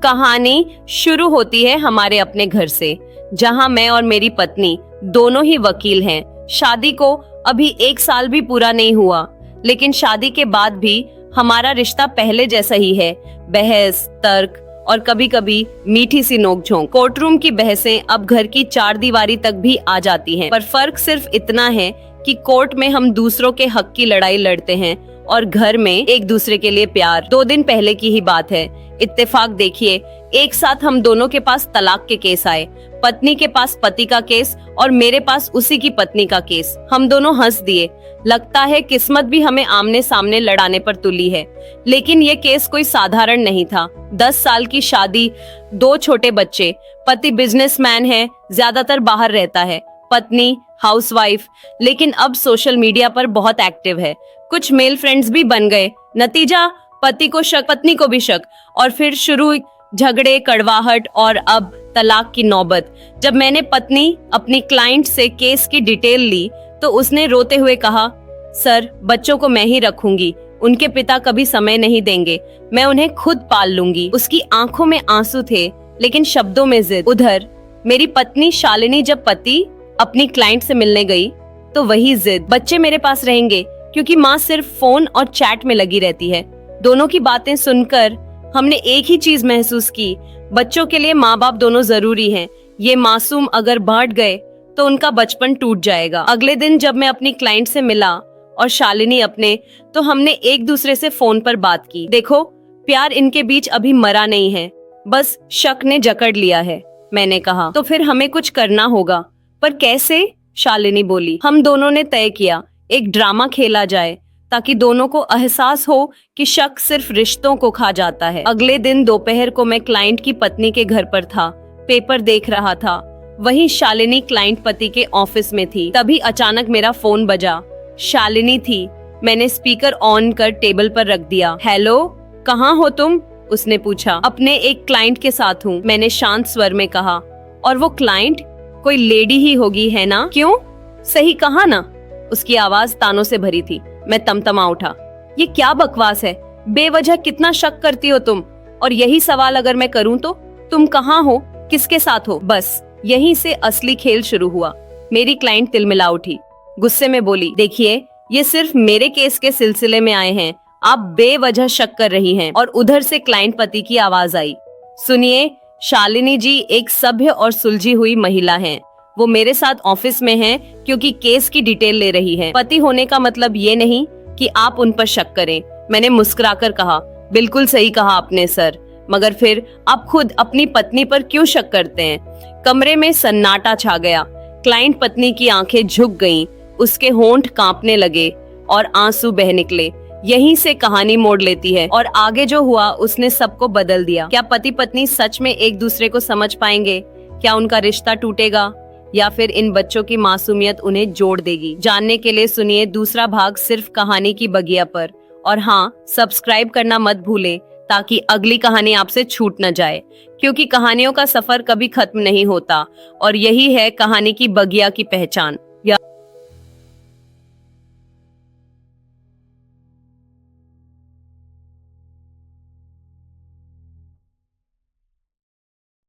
कहानी शुरू होती है हमारे अपने घर से, जहां मैं और मेरी पत्नी दोनों ही वकील हैं। शादी को अभी 1 साल भी पूरा नहीं हुआ, लेकिन शादी के बाद भी हमारा रिश्ता पहले जैसा ही है। बहस, तर्क और कभी कभी मीठी सी नोकझोंक। कोर्टरूम की बहसें अब घर की 4 दीवारी तक भी आ जाती हैं, पर फर्क सिर्फ इतना है कि कोर्ट में हम दूसरों के हक की लड़ाई लड़ते हैं और घर में एक दूसरे के लिए प्यार। 2 दिन पहले की ही बात है। इत्तेफाक देखिए, एक साथ हम दोनों के पास तलाक के केस आए। पत्नी के पास पति का केस और मेरे पास उसी की पत्नी का केस। हम दोनों हंस दिए। लगता है किस्मत भी हमें आमने सामने लड़ाने पर तुली है। लेकिन ये केस कोई साधारण नहीं था। 10 साल की शादी, 2 छोटे बच्चे। पति बिजनेसमैन है, ज्यादातर बाहर रहता है। पत्नी हाउसवाइफ, लेकिन अब सोशल मीडिया पर बहुत एक्टिव है। कुछ मेल फ्रेंड्स भी बन गए। नतीजा, पति को शक, पत्नी को भी शक, और फिर शुरू झगड़े, कड़वाहट और अब तलाक की नौबत। जब मैंने पत्नी अपनी क्लाइंट से केस की डिटेल ली तो उसने रोते हुए कहा, सर, बच्चों को मैं ही रखूंगी, उनके पिता कभी समय नहीं देंगे, मैं उन्हें खुद पाल लूंगी। उसकी आंखों में आंसू थे, लेकिन शब्दों में जिद। उधर मेरी पत्नी शालिनी जब पति अपनी क्लाइंट से मिलने गई तो वही जिद, बच्चे मेरे पास रहेंगे, क्योंकि माँ सिर्फ फोन और चैट में लगी रहती है। दोनों की बातें सुनकर हमने एक ही चीज महसूस की, बच्चों के लिए माँ बाप दोनों जरूरी हैं। ये मासूम अगर बांट गए तो उनका बचपन टूट जाएगा। अगले दिन जब मैं अपनी क्लाइंट से मिला और शालिनी अपने, तो हमने एक दूसरे से फोन पर बात की। देखो, प्यार इनके बीच अभी मरा नहीं है, बस शक ने जकड़ लिया है, मैंने कहा। तो फिर हमें कुछ करना होगा। पर कैसे? शालिनी बोली। हम दोनों ने तय किया, एक ड्रामा खेला जाए ताकि दोनों को एहसास हो कि शक सिर्फ रिश्तों को खा जाता है। अगले दिन दोपहर को मैं क्लाइंट की पत्नी के घर पर था, पेपर देख रहा था। वहीं शालिनी क्लाइंट पति के ऑफिस में थी। तभी अचानक मेरा फोन बजा। शालिनी थी। मैंने स्पीकर ऑन कर टेबल पर रख दिया। हेलो, कहाँ हो तुम? उसने पूछा। अपने एक क्लाइंट के साथ हूँ, मैंने शांत स्वर में कहा। और वो क्लाइंट कोई लेडी ही होगी, है ना? क्यों? सही कहा ना? उसकी आवाज तानों से भरी थी। मैं तमतमा उठा। ये क्या बकवास है? बेवजह कितना शक करती हो तुम? और यही सवाल अगर मैं करूं तो? तुम कहाँ हो, किसके साथ हो? बस यहीं से असली खेल शुरू हुआ। मेरी क्लाइंट तिलमिला उठी, गुस्से में बोली, देखिए, ये सिर्फ मेरे केस के सिलसिले में आए हैं, आप बेवजह शक कर रही हैं। और उधर से क्लाइंट पति की आवाज आई, सुनिए, शालिनी जी एक सभ्य और सुलझी हुई महिला हैं। वो मेरे साथ ऑफिस में हैं क्योंकि केस की डिटेल ले रही हैं। पति होने का मतलब ये नहीं कि आप उन पर शक करें। मैंने मुस्कुराकर कहा, बिल्कुल सही कहा आपने सर, मगर फिर आप खुद अपनी पत्नी पर क्यों शक करते हैं? कमरे में सन्नाटा छा गया। क्लाइंट पत्नी की आंखें झुक गईं, उसके होंठ कांपने लगे और आंसू बह निकले। यहीं से कहानी मोड़ लेती है। और आगे जो हुआ उसने सबको बदल दिया। क्या पति पत्नी सच में एक दूसरे को समझ पाएंगे? क्या उनका रिश्ता टूटेगा, या फिर इन बच्चों की मासूमियत उन्हें जोड़ देगी? जानने के लिए सुनिए दूसरा भाग सिर्फ कहानी की बगिया पर। और हाँ, सब्सक्राइब करना मत भूलें ताकि अगली कहानी आपसे छूट न जाए, क्योंकि कहानियों का सफर कभी खत्म नहीं होता और यही है कहानी की बगिया की पहचान।